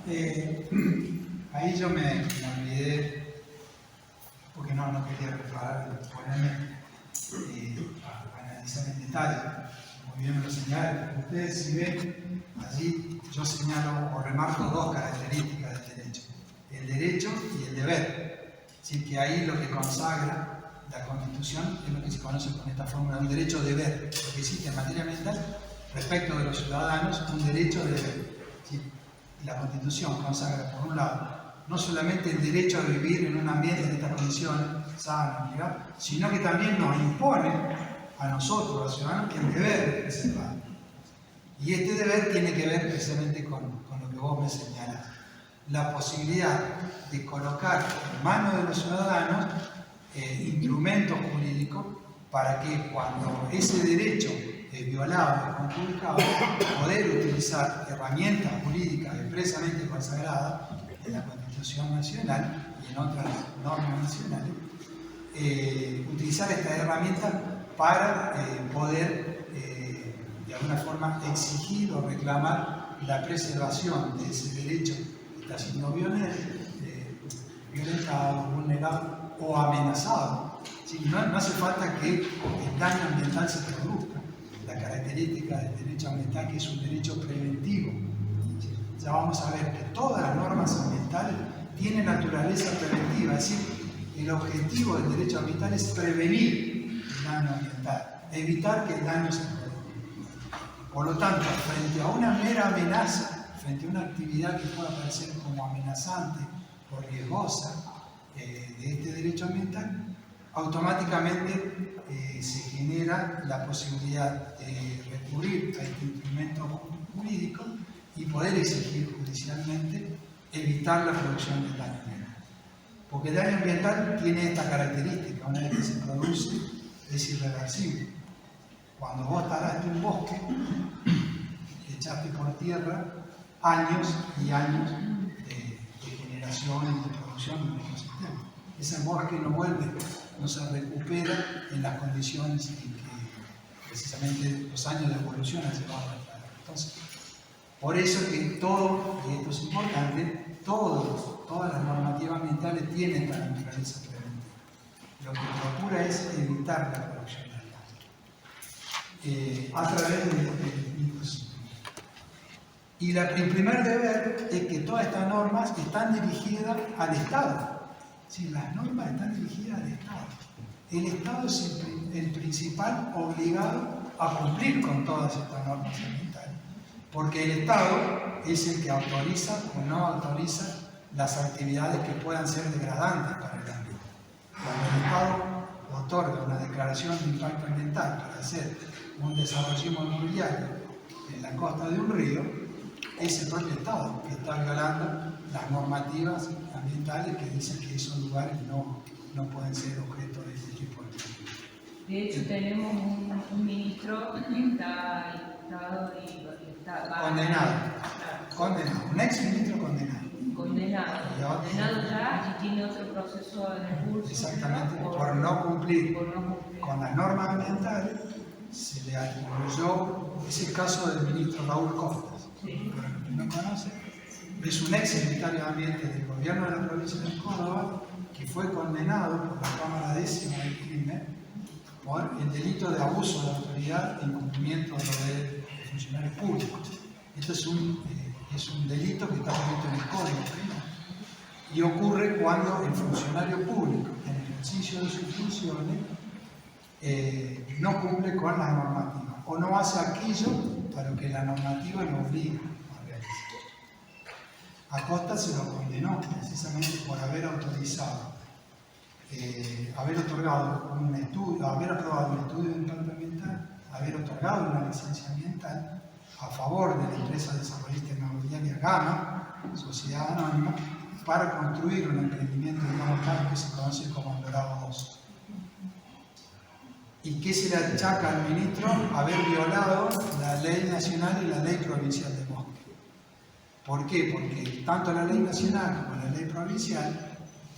Ahí yo me olvidé, porque no quería preparar, ponerme a analizar en detalle. Muy bien me lo señalan. Ustedes, si ven, allí yo señalo o remarco dos características del derecho: el derecho y el deber. Así que ahí lo que consagra la Constitución es lo que se conoce con esta fórmula, un derecho-deber, lo que existe en materia ambiental respecto de los ciudadanos, un derecho-deber. ¿Sí? La Constitución consagra, por un lado, no solamente el derecho a vivir en un ambiente en estas condiciones sano, sino que también nos impone a nosotros, a los ciudadanos, el deber de preservar. Y este deber tiene que ver precisamente con lo que vos me señalás: la posibilidad de colocar en manos de los ciudadanos instrumentos jurídicos para que, cuando ese derecho es violado o conculcado, poder utilizar herramientas jurídicas expresamente consagradas en la Constitución Nacional y en otras normas nacionales, utilizar estas herramientas para poder de alguna forma exigir o reclamar la preservación de ese derecho que está siendo violentado, vulnerado o amenazado. ¿Sí? No hace falta que el daño ambiental se produzca. La característica del derecho ambiental, que es un derecho preventivo. ¿Sí? Ya vamos a ver que todas las normas ambientales tienen naturaleza preventiva, es decir, el objetivo del derecho ambiental es prevenir el daño ambiental, evitar que el daño se produzca. Por lo tanto, frente a una mera amenaza, frente a una actividad que pueda parecer como amenazante o riesgosa de este derecho ambiental, automáticamente se genera la posibilidad de recurrir a este instrumento jurídico y poder exigir judicialmente evitar la producción del daño ambiental. Porque el daño ambiental tiene esta característica: una vez que se produce, es irreversible. Cuando vos talaste un bosque, echaste por tierra años y años de generación y de producción de un ecosistema. Ese bosque no vuelve, no se recupera en las condiciones en que precisamente los años de evolución han llevado a la. Entonces, por eso es que todo, y esto es importante, todas las normativas ambientales tienen esta naturaleza preventiva. Lo que procura es evitar la producción de daño a través de dispositivos. Y el primer deber es que todas estas normas están dirigidas al Estado. Sí, las normas están dirigidas al Estado. El Estado es el principal obligado a cumplir con todas estas normas ambientales, porque el Estado es el que autoriza o no autoriza las actividades que puedan ser degradantes para el ambiente. Cuando el Estado otorga una declaración de impacto ambiental para hacer un desarrollismo inmobiliario en la costa de un río, es el propio Estado que está violando las normativas ambientales que dicen que esos lugares no pueden ser objeto de este tipo de actividades. De hecho, tenemos un ministro que está imputado y está condenado, un ex ministro condenado ya, y tiene otro proceso en el curso. Exactamente, por no cumplir con las normas ambientales. Se le atribuyó, es el caso del ministro Raúl Costas, sí. Para los que no conocen, es un ex secretario de Ambiente del gobierno de la provincia de Córdoba, que fue condenado por la Cámara Décima del Crimen por el delito de abuso de autoridad e incumplimiento de los derechos de funcionarios públicos. Esto es un delito que está previsto en el Código Penal y ocurre cuando el funcionario público, en el ejercicio de sus funciones, no cumple con las normativas o no hace aquello para lo que la normativa lo obliga a realizar. Acosta se lo condenó precisamente por haber autorizado, haber otorgado un estudio, haber aprobado un estudio de impacto ambiental, haber otorgado una licencia ambiental a favor de la empresa desarrollista inmobiliaria Gama, sociedad anónima, para construir un emprendimiento de montaje que se conoce como El Dorado 2. ¿Y qué se le achaca al ministro? Haber violado la ley nacional y la ley provincial de bosque. ¿Por qué? Porque tanto la ley nacional como la ley provincial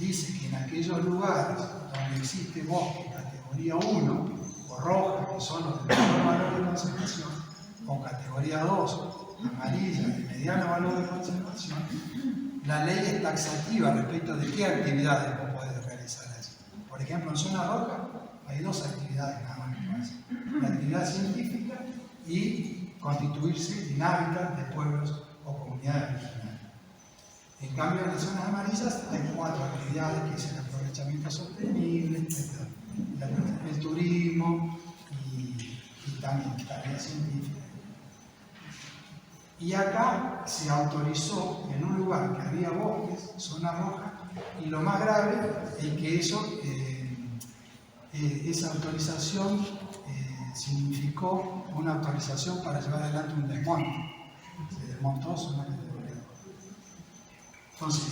dice que en aquellos lugares donde existe bosque categoría 1 o roja, que son los de menor valor de conservación, o categoría 2, amarilla, de mediano valor de conservación, la ley es taxativa respecto de qué actividades vos podés realizar allí. Por ejemplo, en zona roja hay dos actividades nada más que pueden hacer. La actividad científica y constituirse en hábitat de pueblos o comunidades regionales. En cambio, en las zonas amarillas hay 4 actividades, que es el aprovechamiento sostenible, etc. El turismo y también tarea científica. Y acá se autorizó en un lugar que había bosques, zona roja, y lo más grave es que esa autorización significó una autorización para llevar adelante un desmonte. Se desmontó zona de deterioro. Entonces,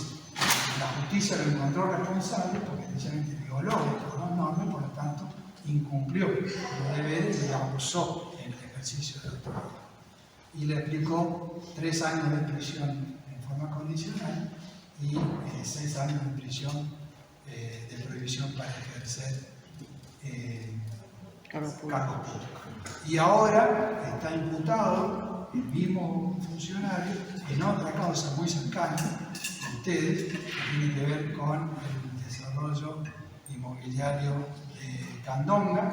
la justicia lo encontró responsable porque precisamente violó estas normas, por lo tanto, incumplió los deberes y abusó en el ejercicio de la autoridad. Y le aplicó 3 años de prisión en forma condicional y 6 años de prisión de prohibición para ejercer cargos públicos. Y ahora está imputado el mismo funcionario en otra causa muy cercana a ustedes, que tiene que ver con el desarrollo inmobiliario de Candonga,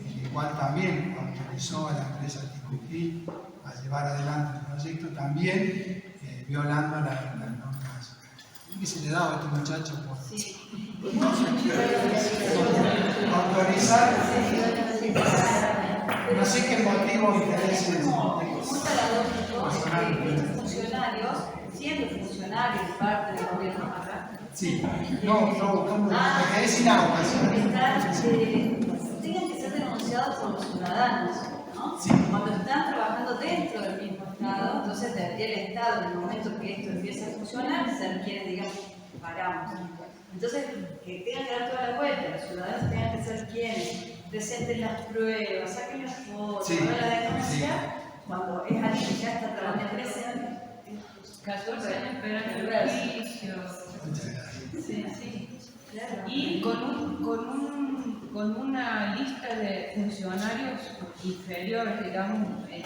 en el cual también autorizó a la empresa Ticupí a llevar adelante el proyecto, también violando las normas. ¿Qué se le daba a este muchacho por autorizar? No sé qué motivo o intereses. Estos funcionarios, siendo funcionarios parte del gobierno acá, sí, no, me quedé sin agua. tengan que ser denunciados por los ciudadanos, ¿no? Sí. Cuando están trabajando dentro del mismo Estado, entonces debería el Estado, en el momento que esto empiece a funcionar, ser quienes digan, paramos. Entonces, que tengan que dar toda la vuelta, los ciudadanos tengan que ser quienes presenten las pruebas, saquen las fotos, sí, hagan la denuncia, cuando es alguien que ya está trabajando presente. 14 años esperando el juicio. Sí, sí. Y con una lista de funcionarios inferiores, digamos, en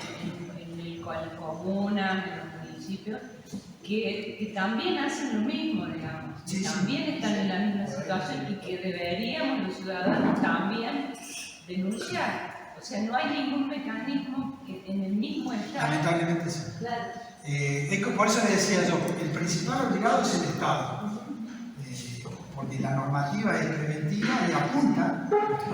comunas, en los municipios, que también hacen lo mismo, digamos, que también están en la misma situación y que deberíamos los ciudadanos también denunciar. O sea, no hay ningún mecanismo que en el mismo Estado. Lamentablemente sí. Claro. Por eso le decía yo, el principal obligado es el Estado, porque la normativa es preventiva y apunta,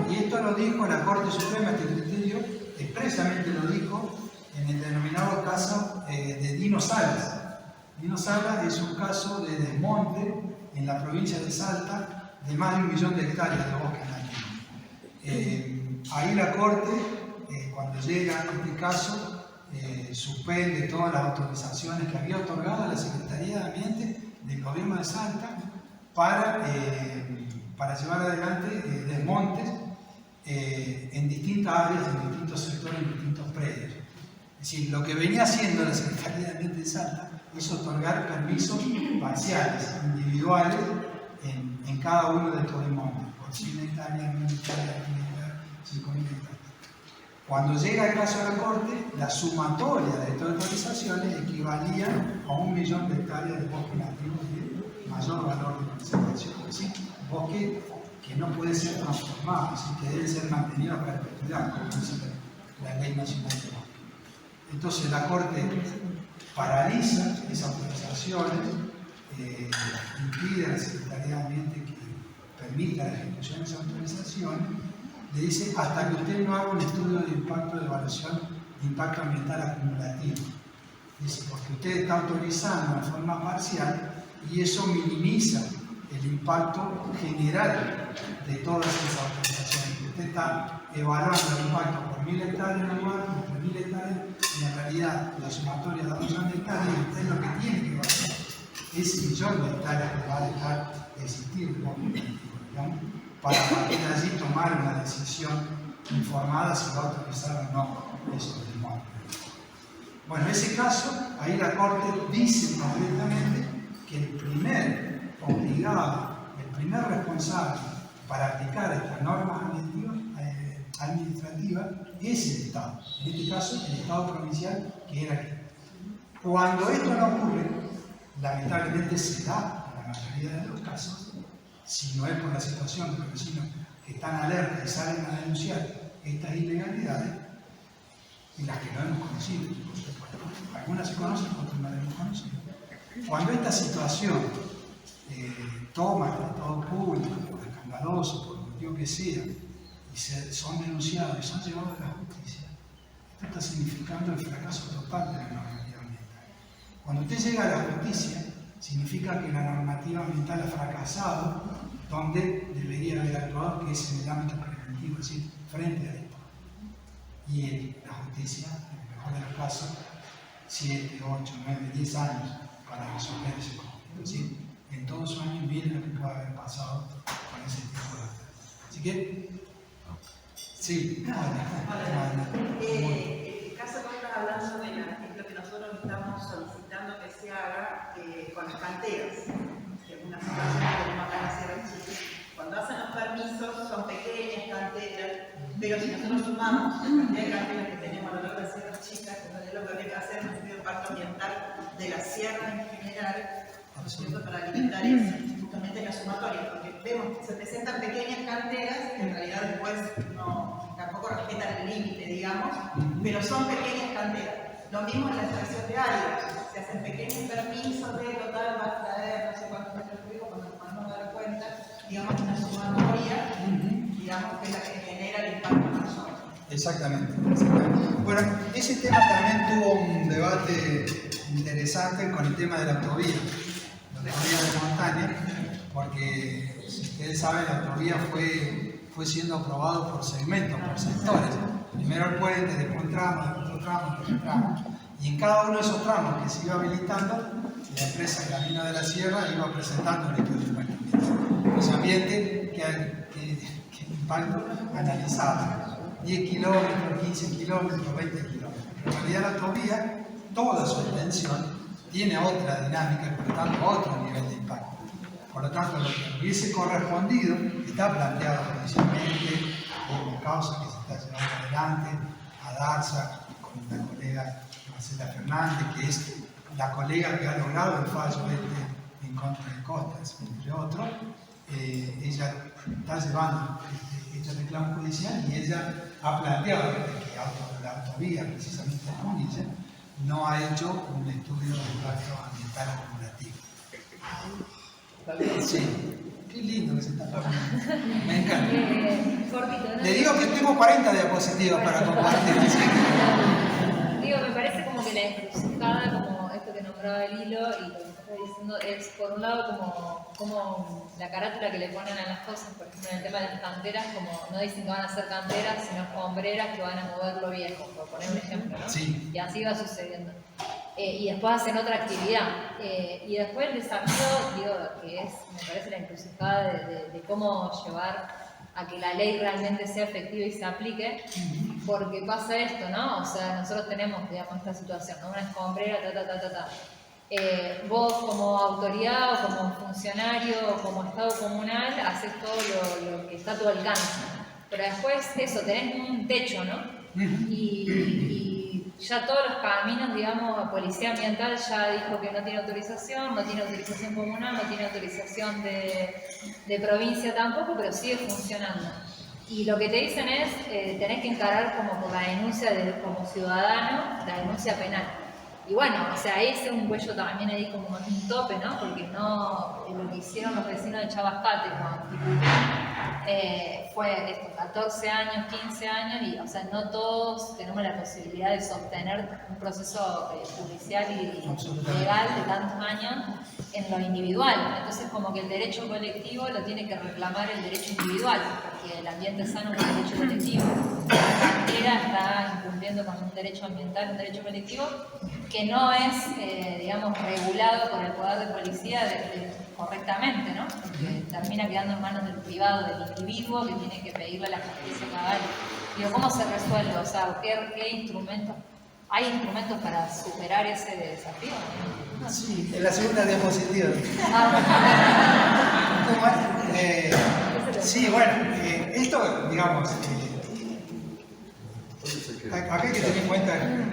y esto lo dijo la Corte Suprema, este criterio expresamente lo dijo en el denominado caso de Dino Salas. Dino Salas es un caso de desmonte en la provincia de Salta de más de 1 millón de hectáreas de bosque nativo. Ahí la Corte, cuando llega este caso, suspende todas las autorizaciones que había otorgado a la Secretaría de Ambiente del Gobierno de Salta para llevar adelante desmontes en distintas áreas, en distintos sectores, en distintos predios. Es decir, lo que venía haciendo la Secretaría de Ambiente de Salta es otorgar permisos parciales, individuales, en cada uno de estos desmontes, por 100 hectáreas, 1000 hectáreas, 5000 hectáreas. Cuando llega el caso a la Corte, la sumatoria de estas autorizaciones equivalía a 1 millón de hectáreas de bosque nativo de mayor valor de conservación. Es decir, bosque que no puede ser transformado, es decir, que debe ser mantenido a perpetuidad, como dice la Ley Nacional de Bosque. Entonces la Corte paraliza esas autorizaciones, impide a la Secretaría de Ambiente que permita la ejecución de esas autorizaciones, le dice hasta que usted no haga un estudio de impacto de evaluación de impacto ambiental acumulativo. Dice, porque usted está autorizando de forma parcial y eso minimiza el impacto general de todas esas autorizaciones. Usted está evaluando el impacto por 1000 hectáreas en lugar por 3000 hectáreas y en realidad la sumatoria da 1 millón de hectáreas y usted lo que tiene que evaluar es 1 millón de hectáreas que va a dejar de existir el bosque nativo, digamos, para a partir de allí tomar una decisión informada si va a autorizar o no esos desmontes. Bueno, en ese caso, ahí la Corte dice concretamente que el primer obligado, el primer responsable para aplicar estas normas administrativas es el Estado. En este caso, el Estado provincial, que era aquí. Cuando esto no ocurre, lamentablemente se da en la mayoría de los casos, si no es por la situación de los vecinos que están alerta y salen a denunciar estas ilegalidades, y las que no hemos conocido, por supuesto. Algunas se conocen, otras no las hemos conocido. Cuando esta situación toma el Estado público, por escandaloso, por el motivo que sea, y son denunciados y son llevados a la justicia, esto está significando el fracaso total de la normativa ambiental. Cuando usted llega a la justicia, significa que la normativa ambiental ha fracasado donde debería haber actuado, que es en el ámbito preventivo, es decir, frente al Estado. Y la justicia, en el mejor de los casos, 7, 8, 9, 10 años para resolver ese conflicto. Es decir, en todos esos años miren lo que puede haber pasado con ese tipo de actos. Así que, sí. El caso que estás hablando es lo que nosotros estamos solicitando que se haga con las canteras. Una situación que tenemos acá en la Sierra de Chile. Cuando hacen los permisos son pequeñas canteras, pero si nosotros sumamos la cantidad de canteras que tenemos a lo largo de la Sierra Chica, que es lo que habría que hacer un estudio de impacto ambiental de la sierra en general, ¿no es cierto?, para limitar eso, justamente la sumatoria, porque vemos que se presentan pequeñas canteras que en realidad después tampoco respetan el límite, digamos, pero son pequeñas canteras. Lo mismo en la extracción de áreas, se hacen pequeños permisos de total, va a traer no sé cuántos metros cúbicos, cuando nos vamos a dar cuenta, digamos, una sumatoria, digamos, que es la que genera el impacto en la zona. Exactamente. Bueno, ese tema también tuvo un debate interesante con el tema de la autovía de montaña, porque, si ustedes saben, la autovía fue siendo aprobado por segmentos, por sectores. Primero el puente, después un tramo, otro tramo, otro tramo. Y en cada uno de esos tramos que se iba habilitando, la empresa Camino de la Sierra iba presentando el estudio de impacto ambiental. Ese ambiente que impacto analizaba. 10 kilómetros, 15 kilómetros, 20 kilómetros. En realidad la autovía, toda su extensión, tiene otra dinámica y por lo tanto otro nivel de impacto. Por lo tanto, lo que hubiese correspondido está planteado judicialmente como causa que se está llevando adelante a Darza con la colega Marcela Fernández, que es la colega que ha logrado el fallo en contra de Costas, entre otros. Ella está llevando este reclamo judicial y ella ha planteado que la autovía, precisamente en Munilla, no ha hecho un estudio de impacto ambiental acumulativo. Sí, qué lindo que se está hablando. Me encanta. Le digo que tengo 40 diapositivas para compartir. Así que... Digo, me parece como que la encrucijada, como esto que nombraba el hilo y lo que estás diciendo, es por un lado como la carátula que le ponen a las cosas, por ejemplo en el tema de las canteras, como no dicen que van a ser canteras, sino escombreras que van a mover lo viejo, por poner un ejemplo, ¿no? Sí. Y así va sucediendo. Y después hacen otra actividad. Y después el desafío, digo, que es, me parece, la encrucijada de cómo llevar a que la ley realmente sea efectiva y se aplique, porque pasa esto, ¿no? O sea, nosotros tenemos, digamos, esta situación, ¿no? Una escombrera, vos como autoridad o como funcionario o como Estado comunal haces todo lo que está a tu alcance, pero después eso, tenés un techo, ¿no? Y ya todos los caminos, digamos, Policía Ambiental ya dijo que no tiene autorización comunal, no tiene autorización de provincia tampoco, pero sigue funcionando. Y lo que te dicen es, tenés que encarar como por la denuncia como ciudadano, la denuncia penal. Y bueno, o sea, ahí es un cuello también ahí como un tope, ¿no? Porque no, lo que hicieron los vecinos de Chabascate fue esto, 14 años, 15 años, y o sea, no todos tenemos la posibilidad de sostener un proceso judicial y legal de tantos años en lo individual. Entonces, como que el derecho colectivo lo tiene que reclamar el derecho individual, porque el ambiente sano es un derecho colectivo. La cantera está incumpliendo con un derecho ambiental, un derecho colectivo, que no es, digamos, regulado por el poder de policía correctamente, ¿no? Porque termina quedando en manos del privado, del individuo, que tiene que pedirle a la justicia cabal. Digo, ¿cómo se resuelve? O sea, ¿qué instrumentos? ¿Hay instrumentos para superar ese desafío? Sí, en la segunda diapositiva. Sí, bueno, esto, digamos, acá hay que tener en cuenta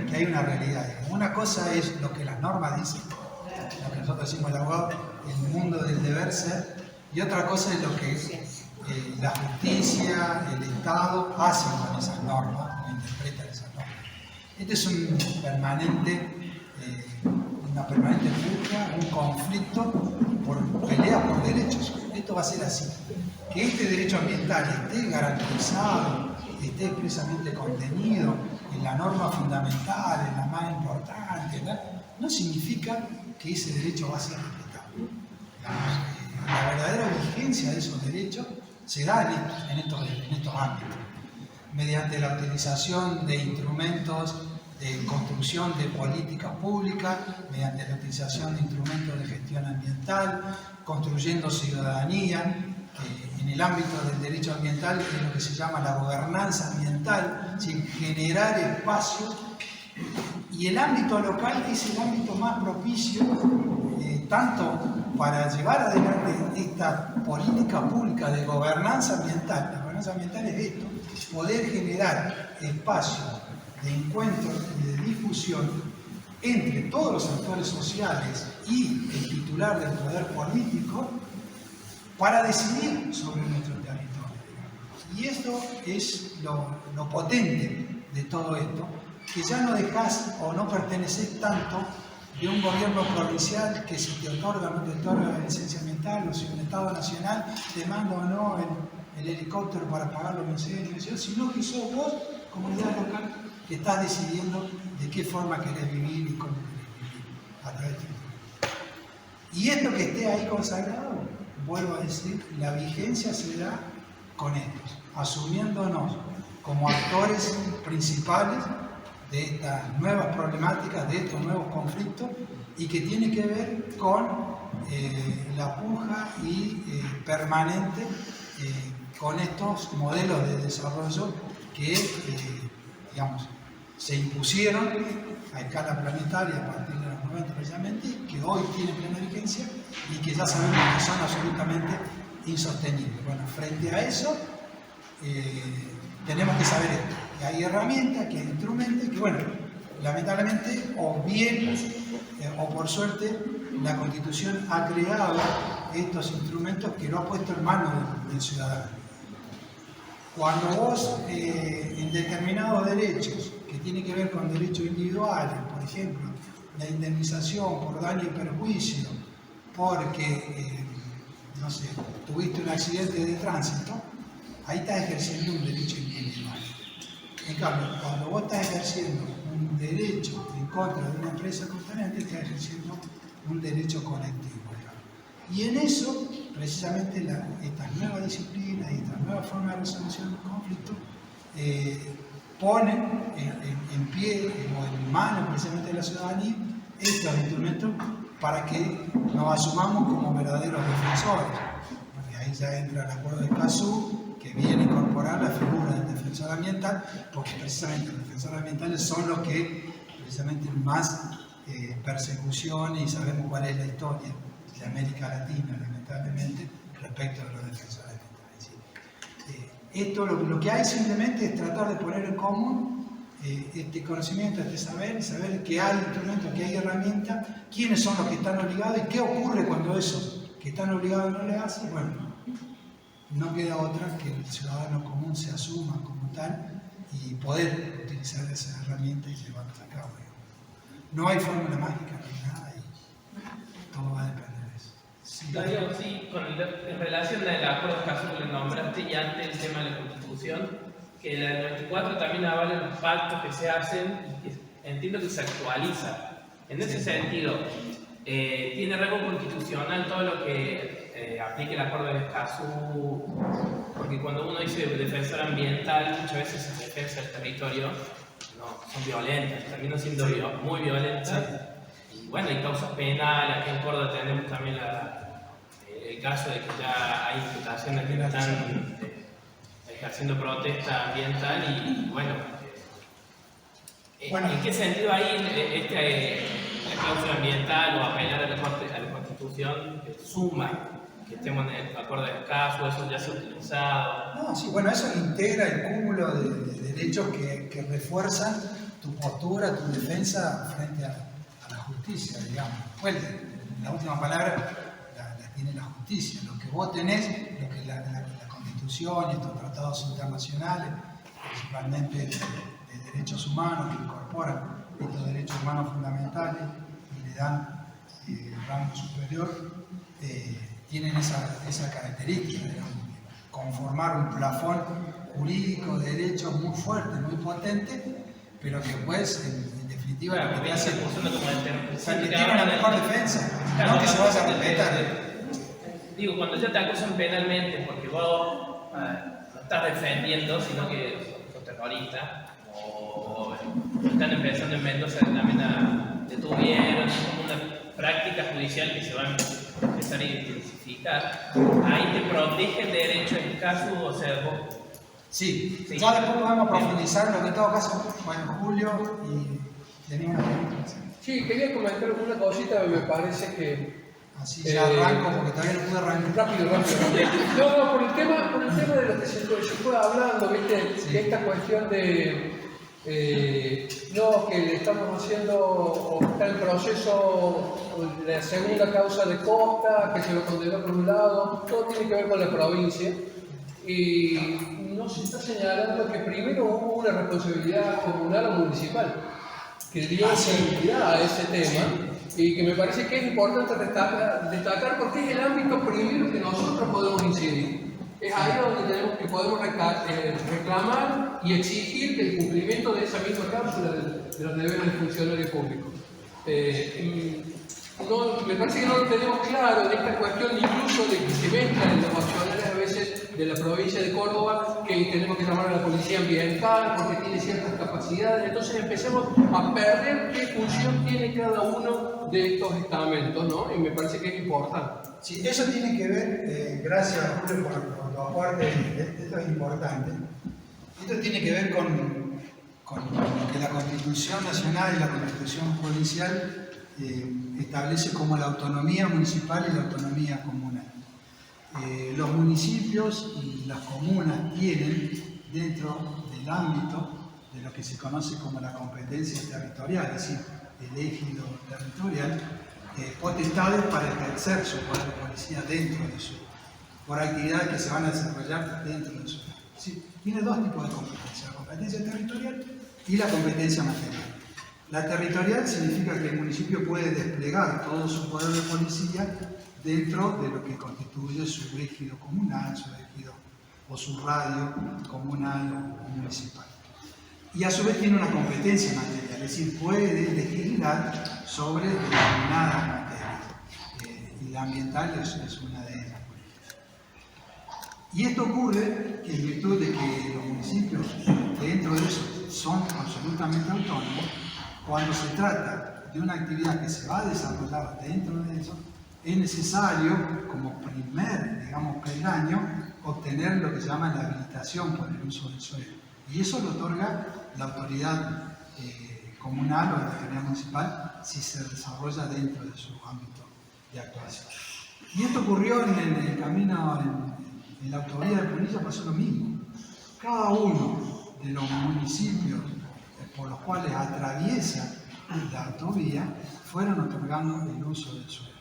que hay una realidad. Una cosa es lo que las normas dicen, lo que nosotros decimos el abogado, el mundo del deber ser, y otra cosa es lo que la justicia, el Estado hacen con esas normas, o interpretan esas normas. Este es una permanente lucha, un conflicto por pelea por derechos. Esto va a ser así. Que este derecho ambiental esté garantizado, esté expresamente contenido en la norma fundamental, en la más importante, no significa que ese derecho va a ser respetado. La verdadera vigencia de esos derechos se da en estos ámbitos, mediante la utilización de instrumentos de construcción de políticas públicas, mediante la utilización de instrumentos de gestión ambiental, construyendo ciudadanía. En el ámbito del derecho ambiental es lo que se llama la gobernanza ambiental, sin generar espacios, y el ámbito local es el ámbito más propicio tanto para llevar adelante esta política pública de gobernanza ambiental. La gobernanza ambiental es esto, poder generar espacios de encuentro y de difusión entre todos los actores sociales y el titular del poder político para decidir sobre nuestro territorio. Y esto es lo potente de todo esto, que ya no dejás o no pertenecés tanto de un gobierno provincial que si te otorga o no te otorga la licencia ambiental, o si un Estado nacional te manda o no el helicóptero para apagar los incendios, sino que sos vos, comunidad local, que estás decidiendo de qué forma querés vivir y cómo querés vivir a través de ti. Y esto que esté ahí consagrado, vuelvo a decir, la vigencia se da con estos, asumiéndonos como actores principales de estas nuevas problemáticas, de estos nuevos conflictos, y que tiene que ver con la puja y permanente con estos modelos de desarrollo que, digamos, se impusieron a escala planetaria a partir de los 90 precisamente, que hoy tienen plena vigencia y que ya sabemos que son absolutamente insostenibles. Bueno, frente a eso tenemos que saber esto, que hay herramientas, que hay instrumentos, que bueno, lamentablemente o bien o por suerte la Constitución ha creado estos instrumentos que lo ha puesto en manos del ciudadano. Cuando vos en determinados derechos que tienen que ver con derechos individuales, por ejemplo, la indemnización por daño y perjuicio, porque, no sé, tuviste un accidente de tránsito, ahí estás ejerciendo un derecho individual. En cambio, cuando vos estás ejerciendo un derecho en contra de una empresa contaminante, estás ejerciendo un derecho colectivo. Y en eso, precisamente, estas nuevas disciplinas y estas nuevas formas de resolución del conflicto ponen en pie o en manos precisamente de la ciudadanía estos instrumentos para que nos asumamos como verdaderos defensores. Porque ahí ya entra el acuerdo de Escazú, que viene a incorporar la figura del defensor ambiental, porque precisamente los defensores ambientales son los que precisamente más persecuciones, y sabemos cuál es la historia de América Latina, lamentablemente, respecto a los defensores ambientales. Esto lo que hay simplemente es tratar de poner en común este conocimiento, este saber que hay instrumentos, que hay herramientas, quiénes son los que están obligados y qué ocurre cuando esos que están obligados no le hacen. Bueno, no queda otra que el ciudadano común se asuma como tal y poder utilizar esas herramientas y llevarlas a cabo. No hay fórmula mágica, no hay nada, y todo va a depender de eso. Sí, Darío, sí, en relación al acuerdo de Escazú que le nombraste y antes el tema de la Constitución, que la del 94 también avala los pactos que se hacen y que entiendo que se actualiza. En ese sentido, ¿tiene rango constitucional todo lo que aplique el acuerdo de Escazú? Porque cuando uno dice defensor ambiental, muchas veces esas defensas del territorio son violentas, terminan siendo muy violentas. Y bueno, hay causas penales. Aquí en Córdoba tenemos también el caso de que ya hay imputaciones que están ejerciendo protesta ambiental y bueno, ¿en qué sentido ahí la cláusula ambiental o apelar a la Constitución suma que estemos en el acuerdo de Escazú, eso ya se ha utilizado? No, sí, bueno, eso integra el cúmulo de derechos que refuerzan tu postura, tu defensa frente a la justicia, digamos. Bueno, la última palabra la tiene la justicia. Lo que vos tenés, lo que la Constitución y estos tratados internacionales, principalmente de derechos humanos, que incorporan estos derechos humanos fundamentales y le dan rango superior, tienen esa característica, digamos, conformar un plafón jurídico de derechos muy fuerte, muy potente, pero que pues en definitiva lo que te hace que tiene una mejor defensa, no que se vaya a respetar. Digo, cuando ya te acusan penalmente porque vos no estás defendiendo, sino que sos terrorista, o están empezando en Mendoza también detuvieron, una práctica judicial que se va a empezar a intensificar, ahí te protege el derecho en caso, o sea, vos... Sí, ya después podemos profundizar lo que en todo caso, bueno, Julio y tenía una pregunta. Sí, quería comentar una cosita que me parece que... Así ya arranco, porque todavía no pude arrancar. Rápido. No, por el tema de lo que se fue hablando, ¿viste? Sí. De esta cuestión de... no, que le estamos haciendo, o está en proceso la segunda causa de Costa, que se lo condenó por un lado, todo tiene que ver con la provincia. Y no se está señalando que primero hubo una responsabilidad comunal o municipal que dio seguridad a ese tema y que me parece que es importante destacar porque es el ámbito primero que nosotros podemos incidir. Es ahí donde podemos reclamar y exigir el cumplimiento de esa misma cláusula de los deberes del funcionario público. Me parece que no lo tenemos claro en esta cuestión, incluso de que se mezclan los accionarios a veces de la provincia de Córdoba, que tenemos que llamar a la policía ambiental porque tiene ciertas capacidades. Entonces empecemos a perder qué función tiene cada uno de estos estamentos, ¿no? Y me parece que es importante. Sí, eso tiene que ver, gracias Julio por tu aporte, esto es importante. Esto tiene que ver con lo que la Constitución Nacional y la Constitución Provincial establece como la autonomía municipal y la autonomía comunal. Los municipios y las comunas tienen dentro del ámbito de lo que se conoce como la competencia territorial, es decir, el ejido territorial, potestades para ejercer su poder de policía dentro de por actividades que se van a desarrollar dentro de su. ¿Sí? Tiene dos tipos de competencia, la competencia territorial y la competencia material. La territorial significa que el municipio puede desplegar todo su poder de policía dentro de lo que constituye su ejido comunal, su ejido o su radio comunal o municipal. Y a su vez tiene una competencia material, es decir, puede legislar sobre determinadas materias. Y la ambiental es una de ellas. Y esto ocurre en virtud de que los municipios dentro de eso son absolutamente autónomos. Cuando se trata de una actividad que se va a desarrollar dentro de eso, es necesario, como primer, peldaño, obtener lo que se llama la habilitación por el uso del suelo. Y eso lo otorga la autoridad comunal o la autoridad municipal si se desarrolla dentro de su ámbito de actuación. Y esto ocurrió en el camino, en la autovía de Punilla pasó lo mismo. Cada uno de los municipios por los cuales atraviesa la autovía fueron otorgando el uso del suelo.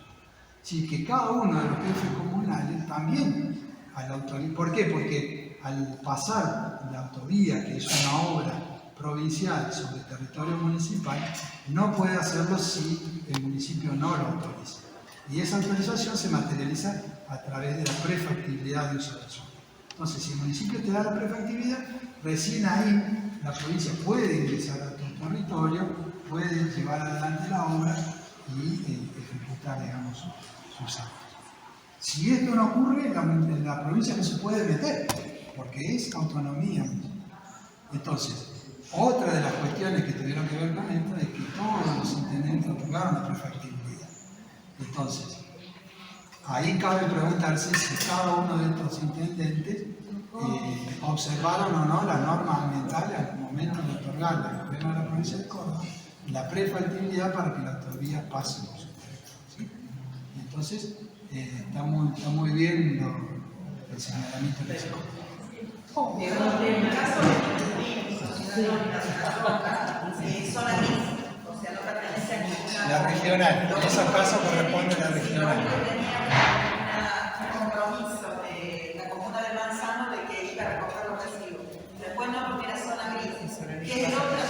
Así que cada uno de los jefes comunales también a la autoridad. ¿Por qué? Porque al pasar la autovía, que es una obra provincial sobre el territorio municipal, no puede hacerlo si el municipio no lo autoriza. Y esa autorización se materializa a través de la prefactibilidad de uso del suelo. Entonces, si el municipio te da la prefactibilidad, recién ahí la provincia puede ingresar a tu territorio, puede llevar adelante la obra y ejecutar, sus actos. Si esto no ocurre, la provincia no se puede meter, porque es autonomía. Entonces, otra de las cuestiones que tuvieron que ver con esto es que todos los intendentes otorgaron la prefactibilidad. Entonces, ahí cabe preguntarse si cada uno de estos intendentes observaron o no las normas ambientales al momento de otorgarle al gobierno de la provincia de Córdoba la prefactibilidad para que la autovía pase por su territorio. ¿Sí? Entonces, está muy bien el señalamiento que se hace. En el caso de sociedad anónima, son anónimas, o sea, no pertenece a ninguna La regional, en esos casos corresponde a la regional. Tenía un compromiso de la comuna de Manzano de que iba a recoger los residuos. Después no, porque era zona gris. Que es otra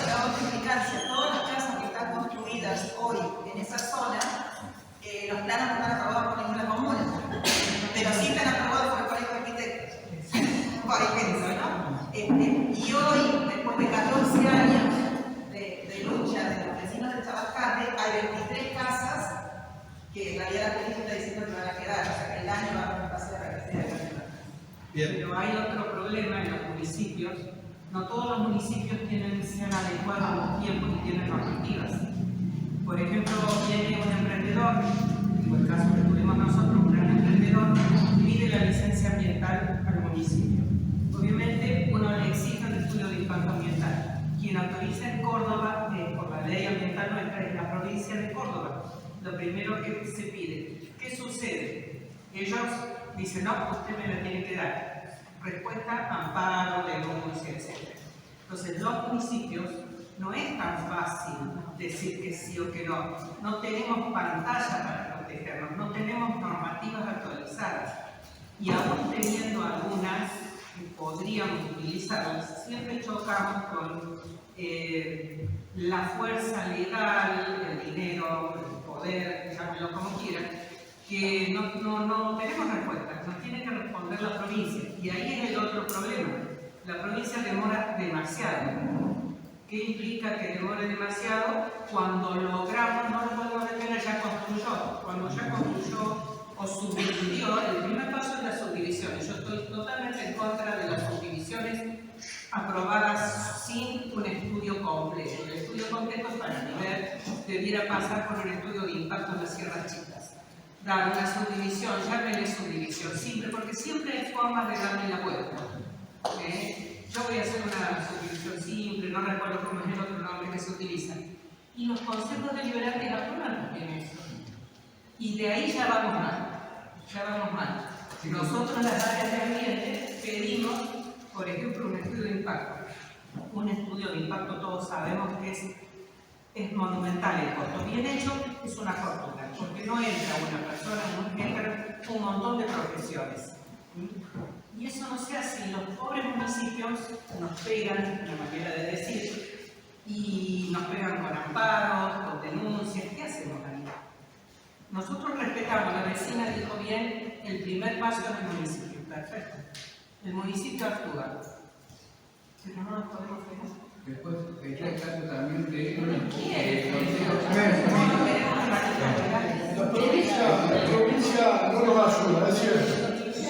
implicancia. Todas las casas que están construidas hoy en esa zona, los planos no están aprobados por ninguna comuna. Pero sí están aprobados por el Colegio de Arquitectos. Por ejemplo, ¿no? Y hoy, después de 14 años de lucha de los vecinos de Chabacate, hay 23 casas que en realidad la política está diciendo que van a quedar, o sea que el daño va a pasar a la que Bien. Pero hay otro problema en los municipios. No todos los municipios se han adecuado a los tiempos y tienen normativas. Por ejemplo, viene un emprendedor, como el caso que tuvimos nosotros, un gran emprendedor, pide la licencia ambiental al municipio. Obviamente, uno le exige el estudio de impacto ambiental. Quien autoriza en Córdoba, por la ley ambiental nuestra, es la provincia de Córdoba. Lo primero que se pide. ¿Qué sucede? Ellos dicen, no, usted me la tiene que dar. Respuesta, amparo, denuncia, etc. Entonces, los municipios no es tan fácil decir que sí o que no. No tenemos pantalla para protegernos, no tenemos normativas actualizadas. Y aún teniendo algunas que podríamos utilizarlas, siempre chocamos con la fuerza legal, el dinero, el poder, llámenlo como quieran, que no tenemos respuesta, nos tiene que responder la provincia. Y ahí es el otro problema. La provincia demora demasiado. ¿Qué implica que demore demasiado? Cuando logramos, no lo podemos detener, ya construyó. Cuando ya construyó o subdividió, el primer paso es la subdivisión. Yo estoy totalmente en contra de las subdivisiones aprobadas sin un estudio completo. El estudio completo para nivel debiera pasar por un estudio de impacto en las sierras chicas. Dar una subdivisión, llámele subdivisión simple, porque siempre hay formas de darle la vuelta. Yo voy a hacer una subdivisión simple, no recuerdo cómo es el otro nombre que se utiliza. Y los consejos deliberantes aprueban también eso. Y de ahí ya vamos mal. Nosotros las áreas de ambiente pedimos, por ejemplo, un estudio de impacto. Un estudio de impacto todos sabemos que es monumental el costo. Bien hecho es una fortuna, porque no entra una persona, entra un montón de profesiones. Y eso no se hace, y los pobres municipios nos pegan, una manera de decir, y nos pegan con amparos, con denuncias. ¿Qué hacemos ahí? Nosotros respetamos, la vecina dijo bien, el primer paso es el municipio, perfecto. El municipio actúa, pero no nos podemos quedar. Después está el caso también de la provincia no nos ayuda, es cierto.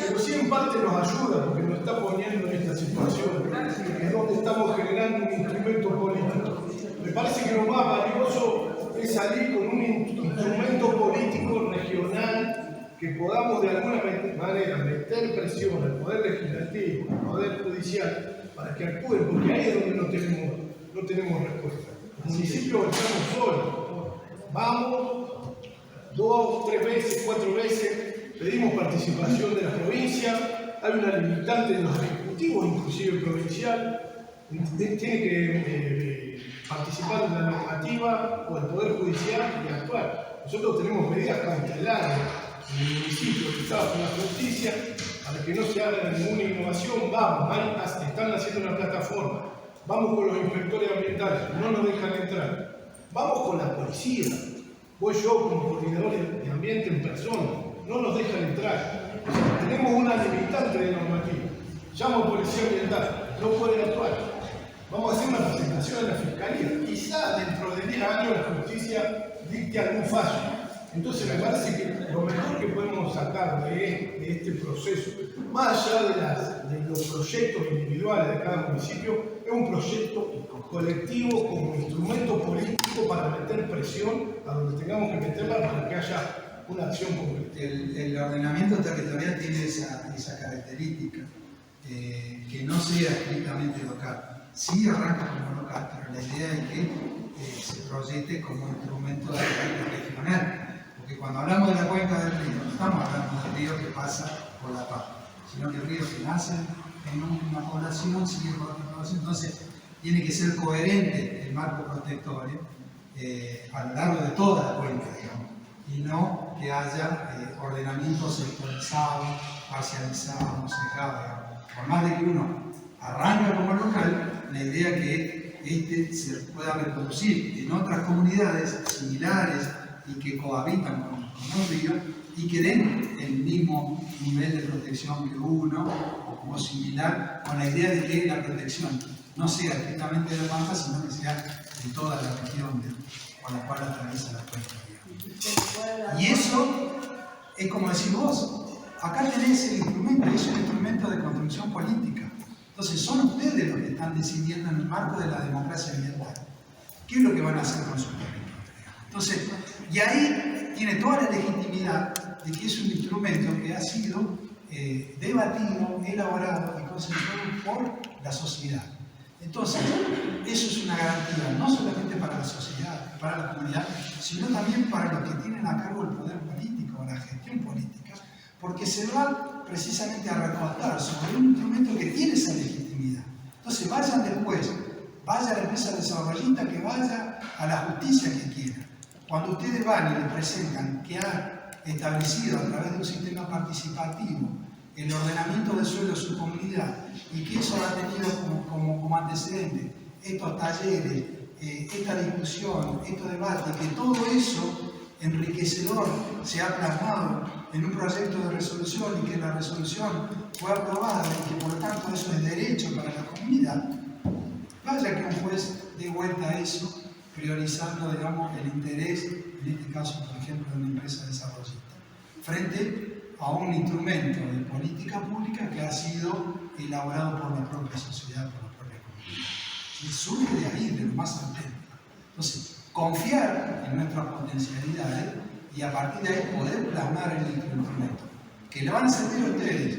Pero sí en parte nos ayuda porque nos está poniendo en esta situación, que es donde estamos generando un instrumento político. Me parece que lo más valioso es salir con un instrumento político regional que podamos de alguna manera meter presión al Poder Legislativo, al Poder Judicial, para que actúen, porque ahí es donde no tenemos respuesta. Los municipios estamos solos. Vamos 2, 3 veces, 4 veces, pedimos participación de la provincia, hay una limitante en los ejecutivos, inclusive provincial, tiene que participar en la normativa o el Poder Judicial y actuar. Nosotros tenemos medidas cautelares en el municipio, quizás con la justicia, para que no se haga ninguna innovación. Vamos, están haciendo una plataforma, vamos con los inspectores ambientales, no nos dejan entrar, vamos con la policía, voy yo como coordinador de ambiente en persona, no nos dejan entrar. O sea, tenemos una limitante de normativa. Llamo a policía ambiental, no pueden actuar. Vamos a hacer una presentación en la fiscalía. Quizá dentro de 10 años la justicia dicte algún fallo. Entonces me parece que lo mejor que podemos sacar de este proceso, más allá de los proyectos individuales de cada municipio, es un proyecto colectivo como instrumento político para meter presión a donde tengamos que meterla para que haya una acción concreta. El ordenamiento territorial tiene esa característica, que no sea estrictamente local. Sí arranca como local, pero la idea es que se proyecte como instrumento de carácter regional. Porque cuando hablamos de la cuenca del río, no estamos hablando del río que pasa por La Paz, sino que el río que nace en una población sigue por otra población. Entonces, tiene que ser coherente el marco protectorio a lo largo de toda la cuenca, digamos, y no que haya ordenamientos sectorizados, parcializados, cejados, digamos. Por más de que uno arranca como local, la idea que se pueda reproducir en otras comunidades similares y que cohabitan con los ríos y que den el mismo nivel de protección que uno o similar, con la idea de que la protección no sea estrictamente de Pampa, sino que sea de toda la región por la cual atraviesa la cuenca. Y eso es como decir vos, acá tenés el instrumento, es un instrumento de construcción política. Entonces son ustedes los que están decidiendo en el marco de la democracia ambiental qué es lo que van a hacer con su territorio. Entonces, y ahí tiene toda la legitimidad de que es un instrumento que ha sido debatido, elaborado y consensuado por la sociedad. Entonces, eso es una garantía no solamente para la sociedad, para la comunidad, sino también para los que tienen a cargo el poder político, la gestión política, porque se va precisamente a recortar sobre un instrumento que tiene esa legitimidad. Entonces, vayan después, vaya a la empresa desarrollista que vaya a la justicia que quiera. Cuando ustedes van y le presentan que ha establecido a través de un sistema participativo el ordenamiento del suelo de su comunidad y que eso ha tenido como antecedente estos talleres, esta discusión, estos debates, que todo eso enriquecedor se ha plasmado en un proyecto de resolución y que la resolución fue aprobada y que por lo tanto eso es derecho para la comunidad, vaya que un juez dé vuelta a eso, priorizando, digamos, el interés, en este caso, por ejemplo, de una empresa desarrollista, frente a un instrumento de política pública que ha sido elaborado por la propia sociedad, por la propia comunidad. Y surge de ahí, de lo más auténtico. Entonces, confiar en nuestras potencialidades y a partir de ahí poder plasmar el instrumento, que lo van a sentir ustedes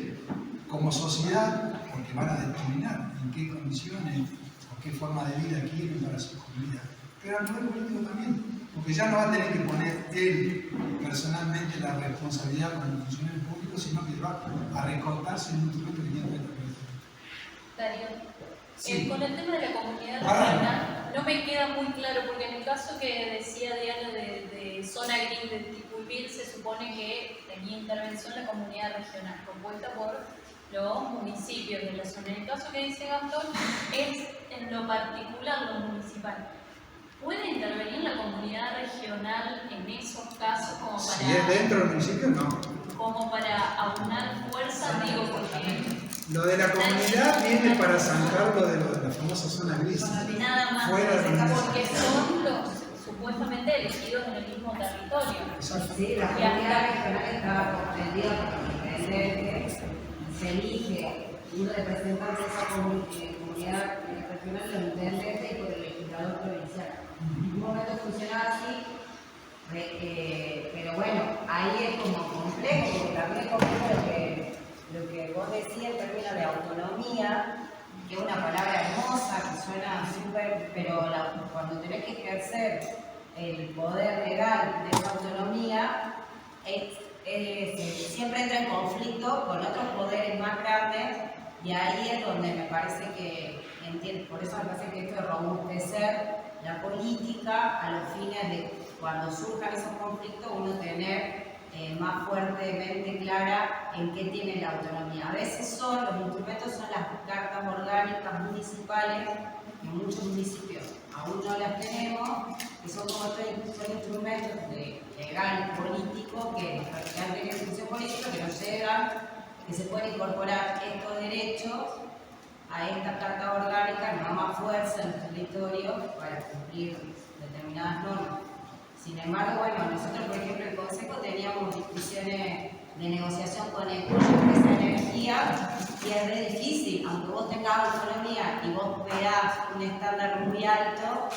como sociedad, porque van a determinar en qué condiciones o qué forma de vida quieren para su comunidad. Pero al nivel político también, porque ya no va a tener que poner él personalmente la responsabilidad con el funcionario público, sino que va a recortarse en un instrumento que tiene que ver. Darío, Sí. con el tema de la comunidad regional, no me queda muy claro, porque en el caso que decía Diana de zona gris de Tipulvir, se supone que tenía intervención la comunidad regional, compuesta por los municipios de la zona. En el caso que dice Gastón, es en lo particular lo municipal. ¿Puede intervenir la comunidad regional en esos casos como para, Si es dentro del municipio, no. como para aunar fuerzas? Digo, porque Lo de la comunidad viene para zanjar lo de la famosa zona gris. nada más, Fuera del municipio. porque son los supuestamente elegidos en el mismo territorio. Sí, la comunidad regional estaba comprendida por los intendentes, se elige un representante de esa comunidad regional, los intendentes y por el legislador provincial. En un momento funcionaba así, pero bueno, ahí es como complejo, porque también es complejo lo que vos decías en términos de autonomía, que es una palabra hermosa, que suena súper, pero cuando tenés que ejercer el poder legal de esa autonomía, siempre entra en conflicto con otros poderes más grandes, y ahí es donde me parece que, por eso me parece que esto es robustecer la política a los fines de cuando surjan esos conflictos uno tener más fuertemente clara en qué tiene la autonomía. A veces los instrumentos son las cartas orgánicas municipales, que muchos municipios aún no las tenemos, que son como son instrumentos legal político que han tenido función política, que nos llegan, que se pueden incorporar estos derechos a esta carta orgánica, nos da más fuerza en el territorio para cumplir determinadas normas. Sin embargo, bueno, nosotros, por ejemplo, en el Consejo teníamos discusiones de negociación con el empresa de energía y es re difícil, aunque vos tengas autonomía y vos veas un estándar muy alto,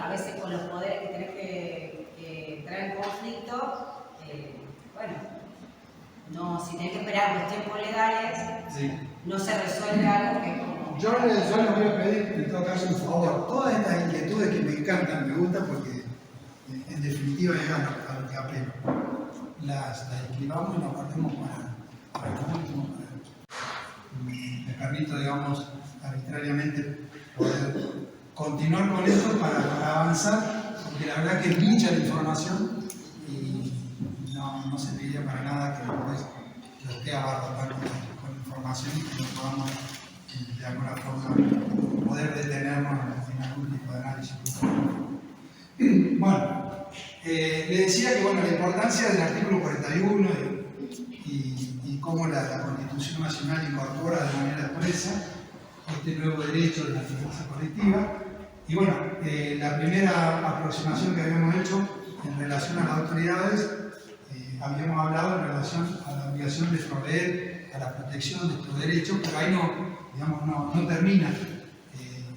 a veces con los poderes que tenés que traer en conflicto, bueno, no, si tenés que esperar los tiempos legales, Sí. no se resuelve algo que es como... Yo les voy a pedir, en todo caso, un favor. Todas estas inquietudes que me encantan, me gustan porque en definitiva es a lo que apelo. Las escribamos y las guardemos para lo último. Me permito, digamos, arbitrariamente poder continuar con esto para avanzar, porque la verdad que es mucha la información y no serviría para nada que después lo esté abarrotando con información y que no podamos de alguna forma poder detenernos en algún tipo de análisis. Bueno, le decía que la importancia del artículo 41 y cómo la Constitución Nacional incorpora de manera expresa este nuevo derecho de la firmeza colectiva. Y la primera aproximación que habíamos hecho en relación a las autoridades, habíamos hablado en relación a la obligación de proveer a la protección de estos derechos, pero ahí no termina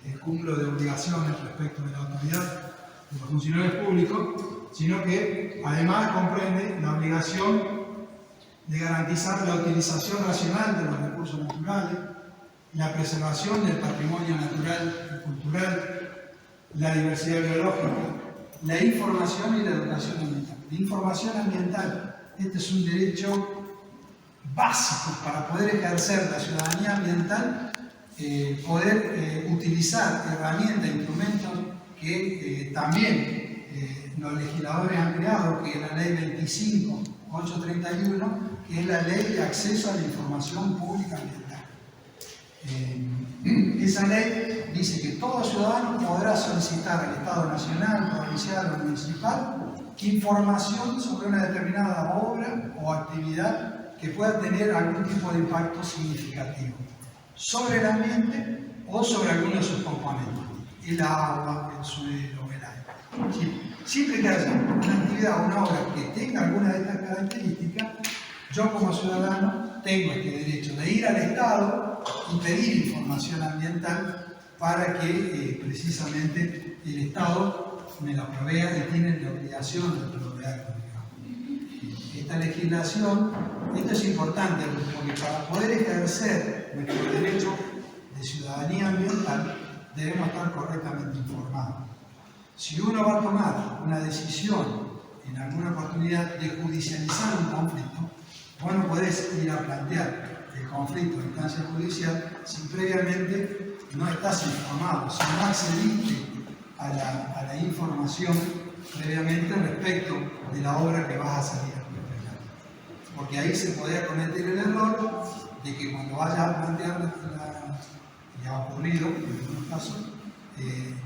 el cúmulo de obligaciones respecto de la autoridad de los funcionarios públicos, sino que además comprende la obligación de garantizar la utilización racional de los recursos naturales, la preservación del patrimonio natural y cultural, la diversidad biológica, la información y la educación ambiental. La información ambiental, este es un derecho básico para poder ejercer la ciudadanía ambiental, poder utilizar herramientas, instrumentos que también los legisladores han creado, que es la ley 25.831, que es la ley de acceso a la información pública ambiental. Esa ley dice que todo ciudadano podrá solicitar al Estado nacional, provincial o municipal información sobre una determinada obra o actividad que pueda tener algún tipo de impacto significativo sobre el ambiente o sobre alguno de sus componentes, el agua, el suelo, el aire. Siempre que haya una actividad o una obra que tenga alguna de estas características, yo como ciudadano tengo este derecho de ir al Estado y pedir información ambiental para que precisamente el Estado me la provea y tiene la obligación de proveerla. Esta legislación, esto es importante porque para poder ejercer nuestro derecho de ciudadanía ambiental debemos estar correctamente informados. Si uno va a tomar una decisión en alguna oportunidad de judicializar un conflicto, vos no podés ir a plantear el conflicto en instancia judicial si previamente no estás informado, si no accediste a la información previamente respecto de la obra que vas a salir a proteger. Porque ahí se podría cometer el error de que cuando vayas a plantear, y ha ocurrido en algunos casos,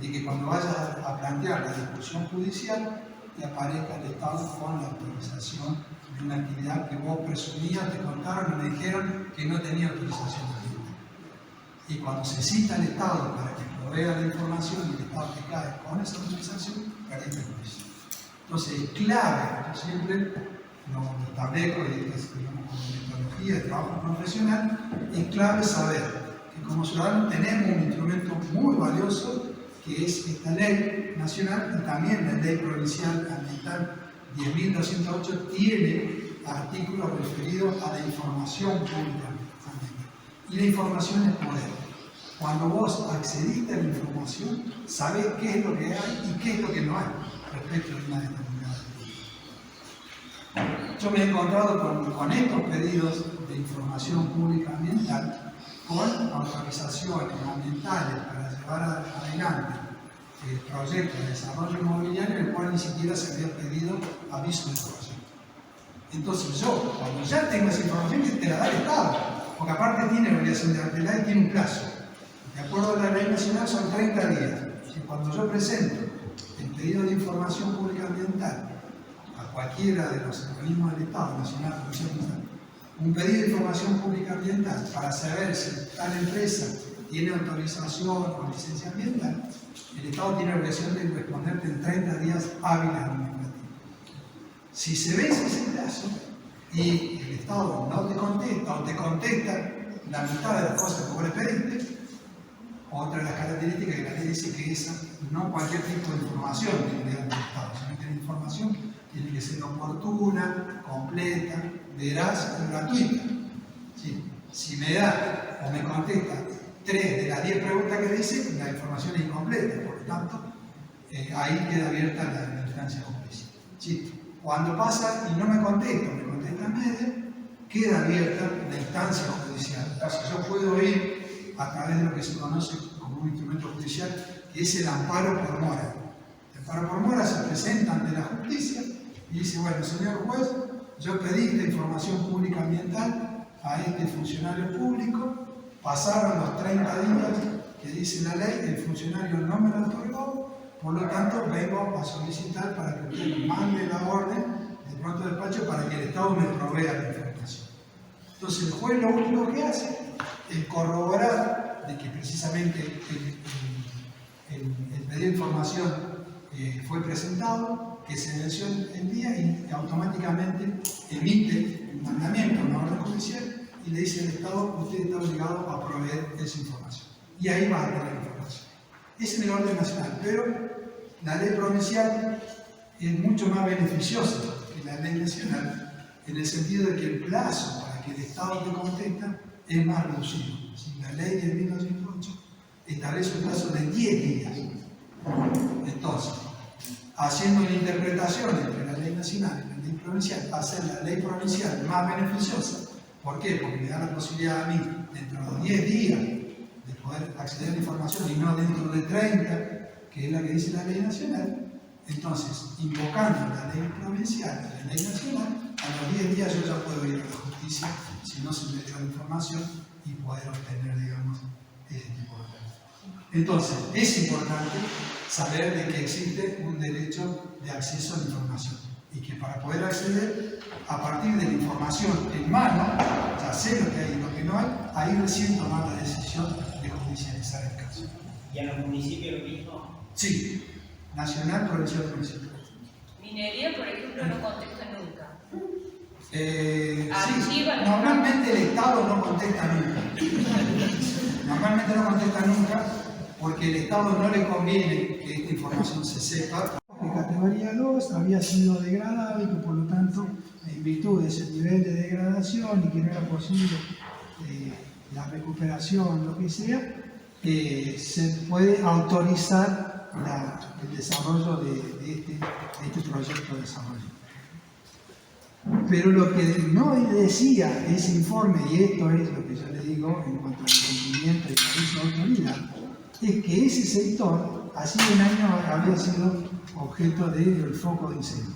de que cuando vayas a plantear la discusión judicial, te aparezca el Estado con la autorización de una actividad que vos presumías, te contaron y me dijeron que no tenía autorización ambiental. Y cuando se cita al Estado para que provea la información y el Estado te cae con esa autorización, perdiste el juicio. Entonces es clave, yo siempre lo establezco, y es como metodología de trabajo profesional, es clave saber que como ciudadanos tenemos un instrumento muy valioso que es esta ley nacional y también la ley provincial ambiental 10.208 tiene artículos referidos a la información pública ambiental. Y la información es poder. Cuando vos accediste a la información, sabés qué es lo que hay y qué es lo que no hay respecto a una determinada actividad. Yo me he encontrado con estos pedidos de información pública ambiental con autorizaciones ambientales para llevar adelante proyectos de desarrollo inmobiliario en el cual ni siquiera se había pedido aviso de proyecto. Entonces yo, cuando ya tengo esa información, que te la da el Estado, porque aparte tiene la obligación de dártela y tiene un plazo. De acuerdo a la ley nacional son 30 días. Si cuando yo presento el pedido de información pública ambiental a cualquiera de los organismos del Estado, nacional, provincial, un pedido de información pública ambiental para saber si tal empresa tiene autorización o licencia ambiental, el Estado tiene la obligación de responderte en 30 días hábiles administrativos. Si se vence ese plazo y el Estado no te contesta o te contesta la mitad de las cosas que vos le pediste, otra de las características que la ley dice que esa, no cualquier tipo de información tiene que dar el Estado, sino que la información tiene que ser oportuna, completa, veraz y gratuita. ¿Sí? Si me da o me contesta 3 de las 10 preguntas que dice, la información es incompleta, por lo tanto, ahí queda abierta la instancia judicial. ¿Sí? Cuando pasa y no me contesta en medio, queda abierta la instancia judicial. Entonces yo puedo ir a través de lo que se conoce como un instrumento judicial que es el amparo por mora. El amparo por mora se presenta ante la justicia y dice, bueno, señor juez, yo pedí esta información pública ambiental a este funcionario público, pasaron los 30 días que dice la ley, el funcionario no me lo otorgó, por lo tanto vengo a solicitar para que usted me mande la orden de pronto despacho para que el Estado me provea la información. Entonces el juez lo único que hace es corroborar de que precisamente el pedido de información fue presentado, que se venció el día y automáticamente emite un mandamiento, una orden judicial y le dice al Estado, usted está obligado a proveer esa información. Y ahí va a tener información. Es en el orden nacional, pero la ley provincial es mucho más beneficiosa que la ley nacional en el sentido de que el plazo para que el Estado te contesta es más reducido. La ley de 1908 establece un plazo de 10 días. Entonces, haciendo una interpretación entre la ley nacional y la ley provincial, hacer la ley provincial más beneficiosa. ¿Por qué? Porque me da la posibilidad a mí, dentro de los 10 días, de poder acceder a la información y no dentro de 30, que es la que dice la ley nacional. Entonces, invocando la ley provincial y la ley nacional, a los 10 días yo ya puedo ir a la justicia si no se me dio la información y poder obtener, digamos, ese tipo de cosas. Entonces, es importante saber de que existe un derecho de acceso a la información y que para poder acceder, a partir de la información en mano, ya sé lo que hay y lo que no hay, ahí recién tomar la decisión de judicializar el caso. ¿Y a los municipios lo mismo? Sí, nacional, provincial, municipal. Minería, por ejemplo, no contesta nunca. Sí, normalmente el Estado no contesta nunca. Normalmente no contesta nunca porque el Estado no le conviene que esta información se sepa. Que categoría 2 había sido degradado y que por lo tanto, en virtud de ese nivel de degradación y que no era posible la recuperación, lo que sea, se puede autorizar el desarrollo de este proyecto de desarrollo. Pero lo que no decía ese informe, y esto es lo que yo le digo en cuanto al cumplimiento y aviso de autoridad, es que ese sector hace un año había sido objeto del foco de incendio.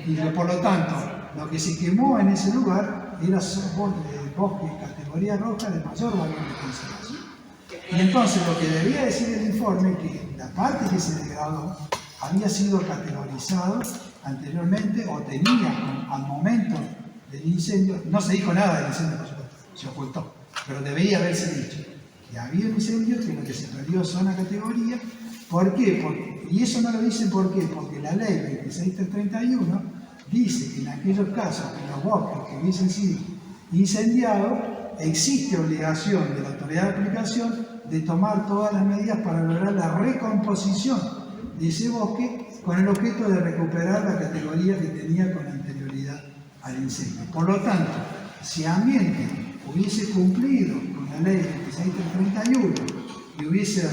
Y por lo tanto, lo que se quemó en ese lugar era bosque categoría roja de mayor valor de conservación. Y entonces lo que debía decir el informe es que la parte que se degradó había sido categorizado anteriormente o tenía al momento del incendio, no se dijo nada del incendio, por supuesto, se ocultó, pero debería haberse dicho que había un incendio, que lo que se perdió zona categoría. ¿Por qué? Y eso no lo dicen ¿por qué? Porque la ley 26331 dice que en aquellos casos que los bosques que hubiesen sido incendiados, existe obligación de la autoridad de aplicación de tomar todas las medidas para lograr la recomposición de ese bosque con el objeto de recuperar la categoría que tenía con anterioridad al incendio. Por lo tanto, si Ambiente hubiese cumplido con la ley 26331 y hubiese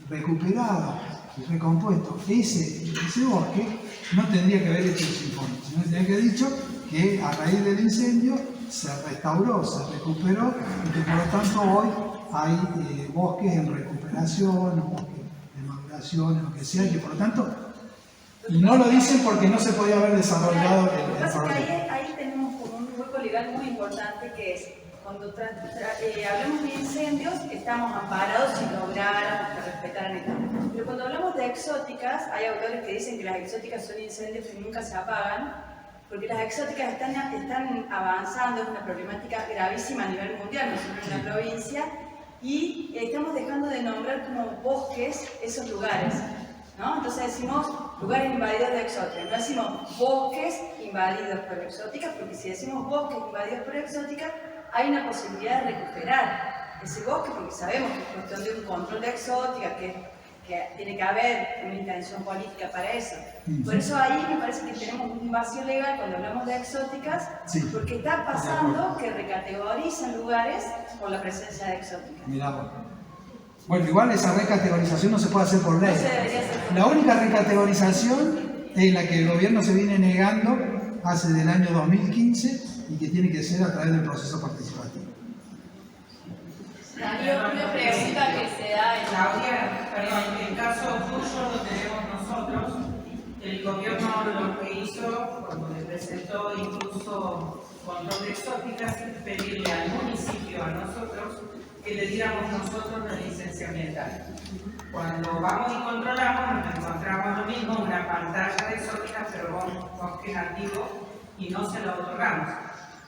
recuperado y recompuesto ese bosque, no tendría que haber hecho ese informe, sino tendría que haber dicho que a raíz del incendio se restauró, se recuperó y que por lo tanto hoy hay bosques en recuperación, o bosques de maduración, lo que sea, y que por lo tanto, y no lo dicen porque no se podía haber desarrollado el proyecto. Ahí tenemos como un hueco legal muy importante que es, cuando hablamos de incendios, estamos amparados si lográramos que respetaran esto. Pero cuando hablamos de exóticas, hay autores que dicen que las exóticas son incendios que nunca se apagan, porque las exóticas están avanzando, es una problemática gravísima a nivel mundial, no solo en la provincia, y estamos dejando de nombrar como bosques esos lugares, ¿no? Entonces decimos lugares invadidos de exóticas, no decimos bosques invadidos por exóticas, porque si decimos bosques invadidos por exóticas, hay una posibilidad de recuperar ese bosque, porque sabemos que es cuestión de un control de exóticas, que tiene que haber una intención política para eso. Por eso ahí me parece que tenemos un vacío legal cuando hablamos de exóticas, sí, porque está pasando que recategorizan lugares por la presencia de exóticas. Mirá, bueno, igual esa recategorización no se puede hacer por ley. No se debería hacer por la única recategorización es la que el gobierno se viene negando hace del año 2015 y que tiene que ser a través del proceso participativo. Darío, una pregunta que se da en Claudia, perdón, el caso tuyo lo tenemos nosotros. El gobierno lo que hizo, cuando le presentó incluso control de exóticas, es pedirle al municipio, a nosotros, que le diéramos nosotros la licencia ambiental. Cuando vamos y controlamos, nos encontramos lo mismo, una pantalla de exóticas, pero bosque nativo, y no se lo otorgamos,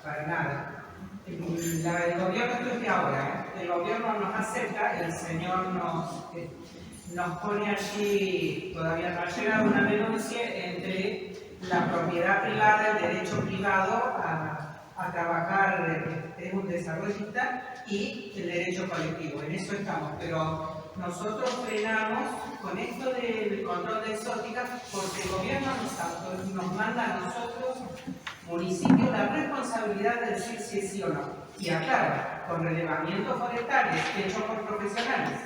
para nada. El gobierno, esto es de ahora, el gobierno nos acepta, el señor nos pone allí, todavía no ha llegado una denuncia entre la propiedad privada, el derecho privado a trabajar, es un desarrollista, y el derecho colectivo. En eso estamos, pero nosotros frenamos con esto del control de exóticas porque el gobierno nos manda a nosotros, municipios, la responsabilidad de decir si es sí o no. Y aclara, con relevamientos forestales hechos por profesionales.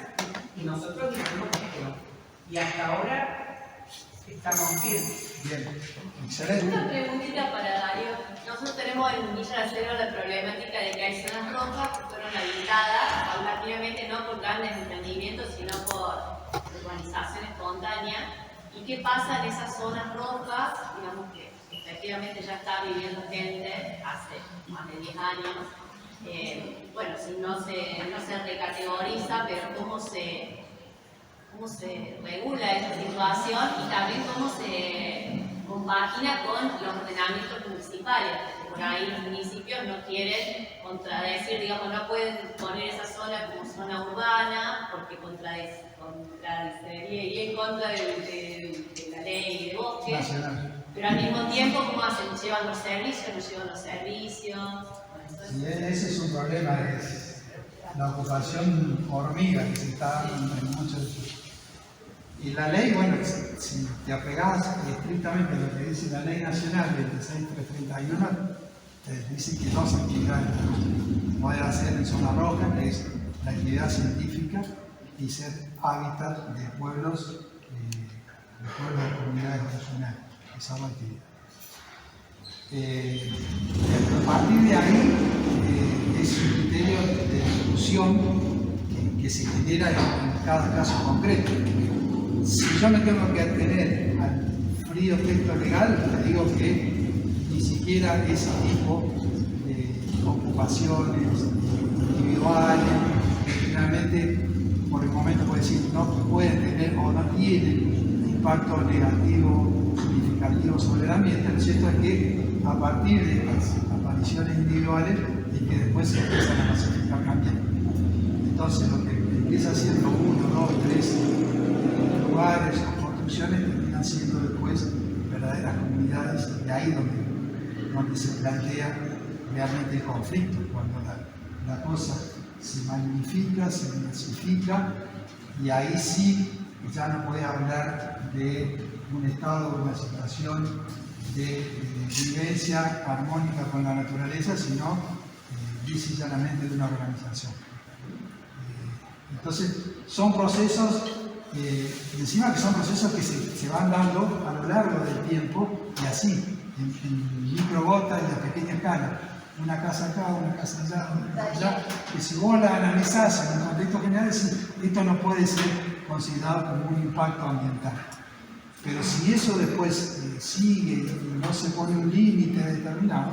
Y nosotros dijimos que no. Y hasta ahora estamos firmes. Bien, excelente. Una preguntita para Darío. Nosotros tenemos en Villa de Acero la problemática de que hay zonas rojas que fueron habilitadas paulatinamente, no por grandes emprendimientos, sino por urbanización espontánea. ¿Y qué pasa en esas zonas rojas? Digamos que efectivamente ya está viviendo gente hace más de 10 años. Bueno, si no se recategoriza, pero cómo se regula esta situación y también cómo se compagina con los ordenamientos municipales. Por ahí los municipios no quieren contradecir, digamos, no pueden poner esa zona como zona urbana porque contradeciría y en contra de la ley de bosque. Nacional. Pero al mismo tiempo, ¿cómo hacen? ¿Llevan los servicios? ¿No llevan los servicios? Y ese es un problema, es la ocupación hormiga que se está dando en muchos de sus. Y la ley, bueno, si te apegás estrictamente a lo que dice la ley nacional 26331, dice que dos actividades pueden hacer en zona roja, que es la actividad científica y ser hábitat de pueblos, de comunidades regionales. Esa es la actividad. A partir de ahí es un criterio de discusión que se genera en cada caso concreto. Si yo me tengo que atener al frío texto legal, te digo que ni siquiera ese tipo de ocupaciones individuales, que finalmente por el momento puede decir no pueden tener o no tienen impacto negativo significativo sobre el ambiente, lo cierto es que a partir de las apariciones individuales y que después se empiezan a clasificar también. Entonces lo que empieza siendo 1, 2, 3 lugares o construcciones terminan siendo después verdaderas comunidades, y de ahí donde se plantea realmente el conflicto, cuando la cosa se magnifica, se diversifica, y ahí sí ya no puede hablar de un estado o una situación de vivencia armónica con la naturaleza, sino lisa y llanamente de una organización. Entonces, son procesos, encima que son procesos que se van dando a lo largo del tiempo, y así, en microgotas y a pequeña escala. Una casa acá, una casa allá, una casa allá, que si vos la analizás en un contexto general, decís, esto no puede ser considerado como un impacto ambiental. Pero si eso después sigue y no se pone un límite determinado,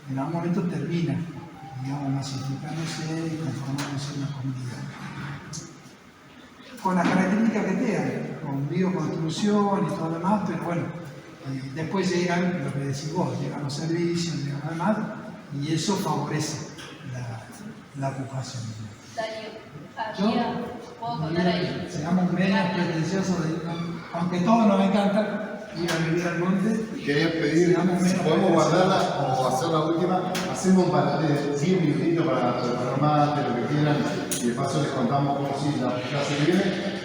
en algún momento termina, digamos, masificándose y conformándose en una comunidad. Con las características que tengan, con bioconstrucción y todo lo demás, pero bueno, después llegan, lo que decís vos, llegan los servicios, llegan lo demás, y eso favorece la ocupación. Darío, ¿puedo contar ahí? Seamos menos pretenciosos, aunque todo nos encanta ir a vivir al monte. Quería pedir, si podemos guardarla o hacer la última, hacemos un par de 10 minutitos para el mate, lo que quieran, y de paso les contamos cómo sigue la clase que viene,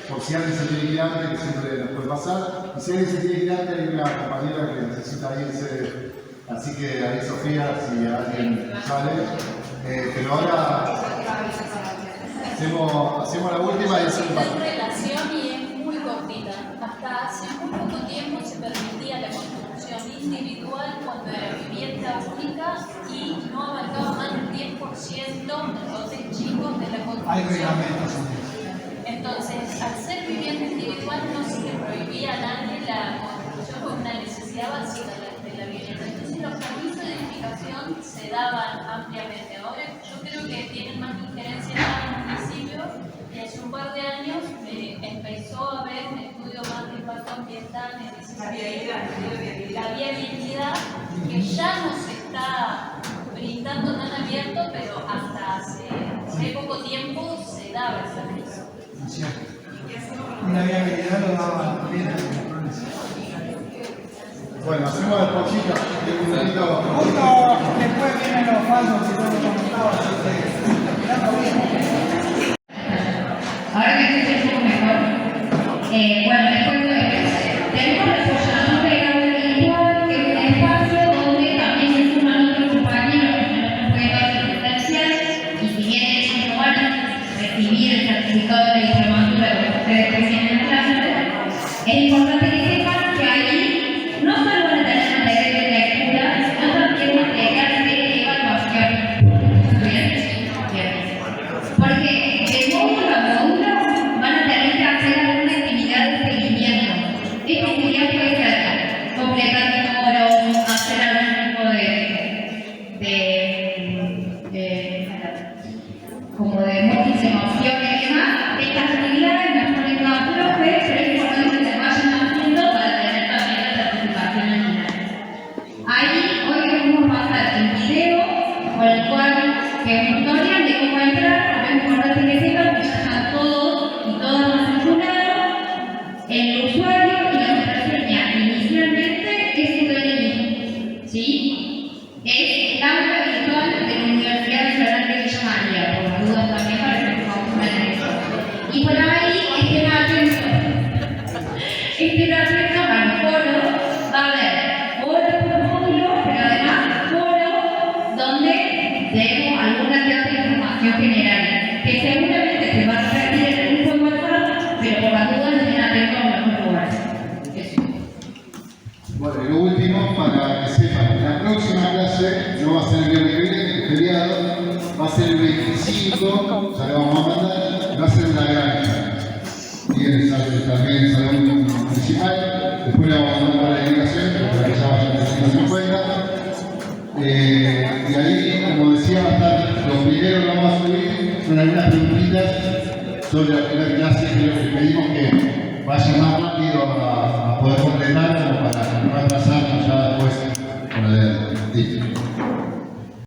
por si alguien se tiene que ir antes, que siempre nos puede pasar, y si alguien se tiene que ir antes, hay una compañera que necesita irse, así que ahí Sofía, si alguien sale, pero ahora hacemos la última y hacemos Es relación y es muy cortita. Hasta hace muy poco tiempo se permitía la construcción individual cuando era vivienda única y no abarcaba más del 10% de lotes chicos de la construcción. Hay reglamentos. Entonces, al ser de vivienda individual no se le prohibía a nadie la construcción por una necesidad básica de la vivienda. Entonces los permisos de edificación se daban ampliamente. Ahora yo creo que tienen más injerencia en cada municipio y hace un par de años empezó a haber un estudio más de impacto ambiental, La viabilidad. la viabilidad, que ya no se está brindando tan abierto, pero hasta hace poco tiempo se daba el servicio. ¿No es cierto? Y la viabilidad lo daba también a los controles. Bueno, hacemos la pausita. Justo después vienen los falsos que yo lo comentaba, así que mirando bien. Ahora que estoy un poco mejor, bueno, después tenemos el funcionamiento legal virtual, que es un espacio donde también se suman otros compañeros que no pueden dar presenciales, y si bien ellos no van a recibir el certificado de diplomatura que ustedes reciben en clase, es importante que sepan que ahí no solo van a tener un taller de lectura, sino también un taller de evaluación. ¿Bien? Porque de módulo a módulo van a tener que hacer alguna actividad de seguimiento. Esta actividad puede ser completar foros, hacer algún tipo como de múltiples emociones y demás. Estas actividades las ponen cada profe, pero es importante que se vayan haciendo para tener también la certificación al final. Ahí hoy les vamos a pasar el video con el cual que es un tutorial de cómo entrar, porque es importante que sepan que ya están todos y todas matriculados. El usuario y la contraseña inicialmente es su DNI, ¿sí? Es el aula virtual de la Universidad Nacional de Villa María, por las dudas también para que se confundan en eso. Y por ahí estén atentos. Estén atentos a los foros, va a haber foros por módulo, pero además foros donde tenemos alguna que otra información general, que seguramente se va a repetir en el grupo de WhatsApp, pero por las dudas estén atentos a los lugares. Eso. Bueno, y lo último, para que sepan, la próxima clase no va a ser el viernes que viene, el feriado, va a ser el 25, ya le vamos a mandar, y va a ser una granja. Y también el salón principal, después le vamos a mandar la indicación, para que ya vayan teniendo en cuenta. Y ahí, como decía, va a estar, los primeros que vamos a subir son algunas preguntitas sobre la primera clase, creo que pedimos que vaya más rápido a poder completar como para no atrasarnos ya después con la de